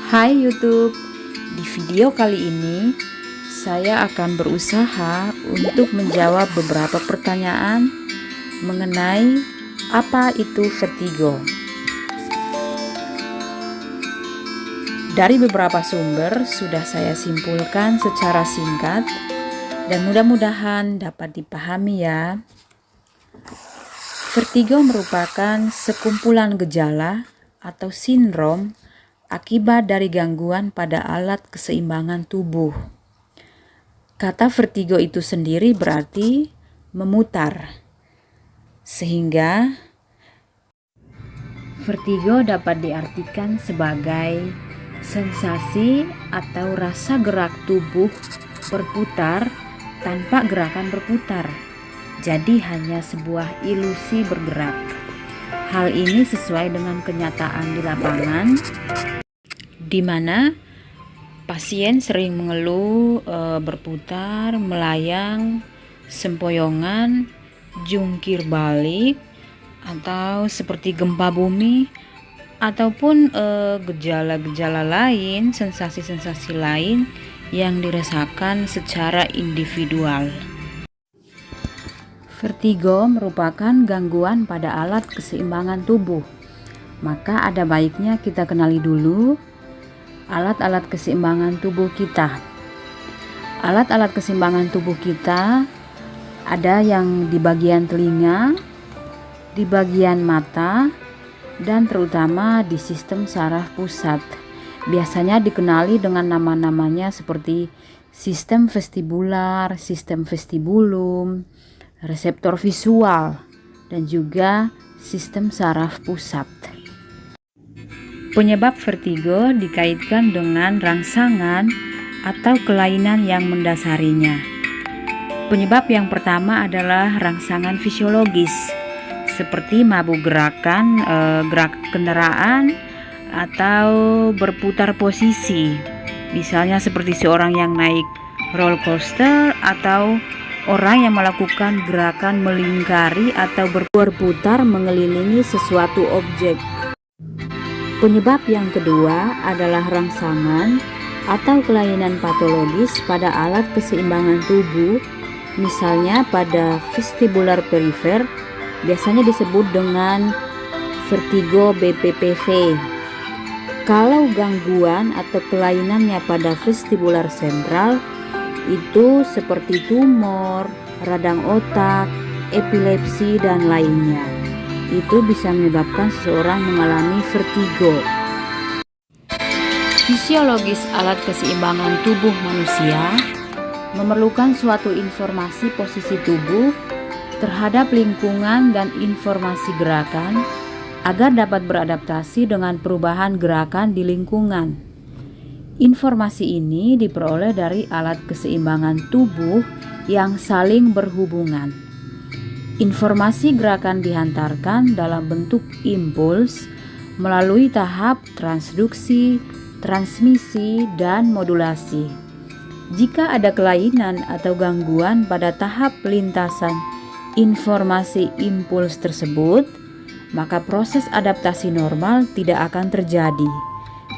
Hai YouTube, di video kali ini saya akan berusaha untuk menjawab beberapa pertanyaan mengenai apa itu vertigo. Dari beberapa sumber sudah saya simpulkan secara singkat dan mudah-mudahan dapat dipahami ya. Vertigo merupakan sekumpulan gejala atau sindrom akibat dari gangguan pada alat keseimbangan tubuh. Kata vertigo itu sendiri berarti memutar, sehingga vertigo dapat diartikan sebagai sensasi atau rasa gerak tubuh berputar tanpa gerakan berputar, jadi hanya sebuah ilusi bergerak. Hal ini sesuai dengan kenyataan di lapangan, di mana pasien sering mengeluh berputar, melayang, sempoyongan, jungkir balik, atau seperti gempa bumi, ataupun gejala-gejala lain, sensasi-sensasi lain yang dirasakan secara individual. Vertigo merupakan gangguan pada alat keseimbangan tubuh. Maka ada baiknya kita kenali dulu alat-alat keseimbangan tubuh kita. Alat-alat keseimbangan tubuh kita ada yang di bagian telinga, di bagian mata, dan terutama di sistem saraf pusat. Biasanya dikenali dengan nama-namanya seperti sistem vestibular, sistem vestibulum, reseptor visual, dan juga sistem saraf pusat. Penyebab vertigo dikaitkan dengan rangsangan atau kelainan yang mendasarinya. Penyebab yang pertama adalah rangsangan fisiologis, seperti mabuk gerakan, gerak kendaraan, atau berputar posisi. Misalnya seperti seorang yang naik roller coaster atau orang yang melakukan gerakan melingkari atau berputar mengelilingi sesuatu objek. Penyebab yang kedua adalah rangsangan atau kelainan patologis pada alat keseimbangan tubuh, misalnya pada vestibular perifer, biasanya disebut dengan vertigo BPPV. Kalau gangguan atau kelainannya pada vestibular sentral, itu seperti tumor, radang otak, epilepsi, dan lainnya. Itu bisa menyebabkan seseorang mengalami vertigo. Fisiologis alat keseimbangan tubuh manusia memerlukan suatu informasi posisi tubuh terhadap lingkungan dan informasi gerakan agar dapat beradaptasi dengan perubahan gerakan di lingkungan. Informasi ini diperoleh dari alat keseimbangan tubuh yang saling berhubungan. Informasi gerakan dihantarkan dalam bentuk impuls melalui tahap transduksi, transmisi, dan modulasi. Jika ada kelainan atau gangguan pada tahap lintasan informasi impuls tersebut, maka proses adaptasi normal tidak akan terjadi,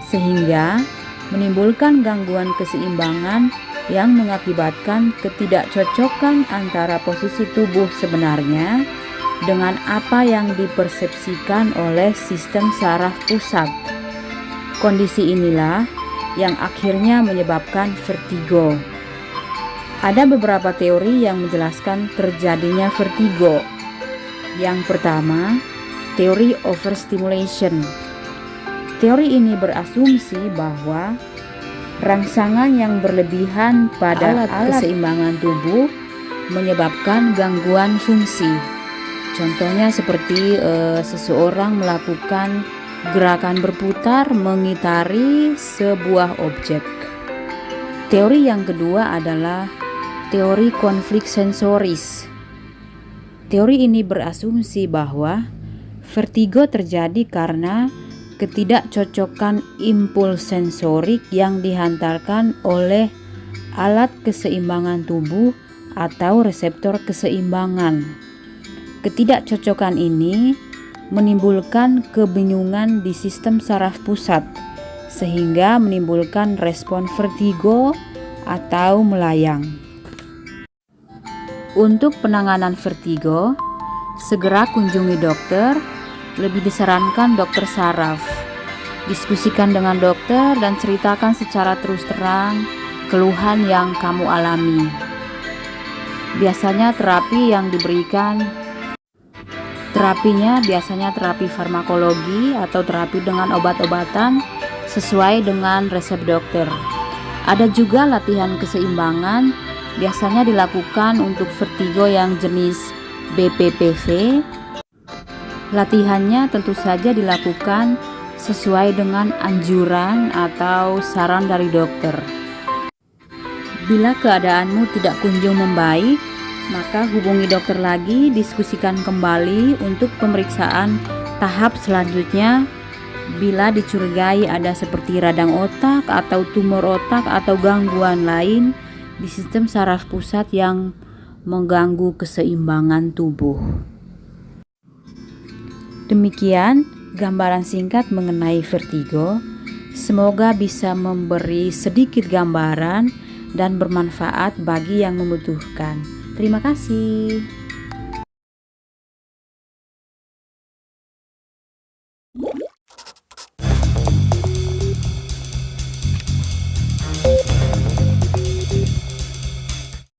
sehingga menimbulkan gangguan keseimbangan yang mengakibatkan ketidakcocokan antara posisi tubuh sebenarnya dengan apa yang dipersepsikan oleh sistem saraf pusat. Kondisi inilah yang akhirnya menyebabkan vertigo. Ada beberapa teori yang menjelaskan terjadinya vertigo. Yang pertama, teori overstimulation. Teori ini berasumsi bahwa rangsangan yang berlebihan pada alat keseimbangan tubuh menyebabkan gangguan fungsi. Contohnya seperti seseorang melakukan gerakan berputar mengitari sebuah objek. Teori yang kedua adalah teori konflik sensoris. Teori ini berasumsi bahwa vertigo terjadi karena ketidakcocokan impuls sensorik yang dihantarkan oleh alat keseimbangan tubuh atau reseptor keseimbangan. Ketidakcocokan ini menimbulkan kebingungan di sistem saraf pusat sehingga menimbulkan respon vertigo atau melayang. Untuk penanganan vertigo, segera kunjungi dokter, lebih disarankan dokter saraf. Diskusikan dengan dokter dan ceritakan secara terus terang keluhan yang kamu alami. Biasanya terapinya biasanya terapi farmakologi atau terapi dengan obat-obatan sesuai dengan resep dokter. Ada juga latihan keseimbangan, biasanya dilakukan untuk vertigo yang jenis BPPV. Latihannya tentu saja dilakukan sesuai dengan anjuran atau saran dari dokter. Bila keadaanmu tidak kunjung membaik, maka hubungi dokter lagi, diskusikan kembali untuk pemeriksaan tahap selanjutnya. Bila dicurigai ada seperti radang otak atau tumor otak atau gangguan lain di sistem saraf pusat yang mengganggu keseimbangan tubuh. Demikian gambaran singkat mengenai vertigo. Semoga bisa memberi sedikit gambaran dan bermanfaat bagi yang membutuhkan. Terima kasih.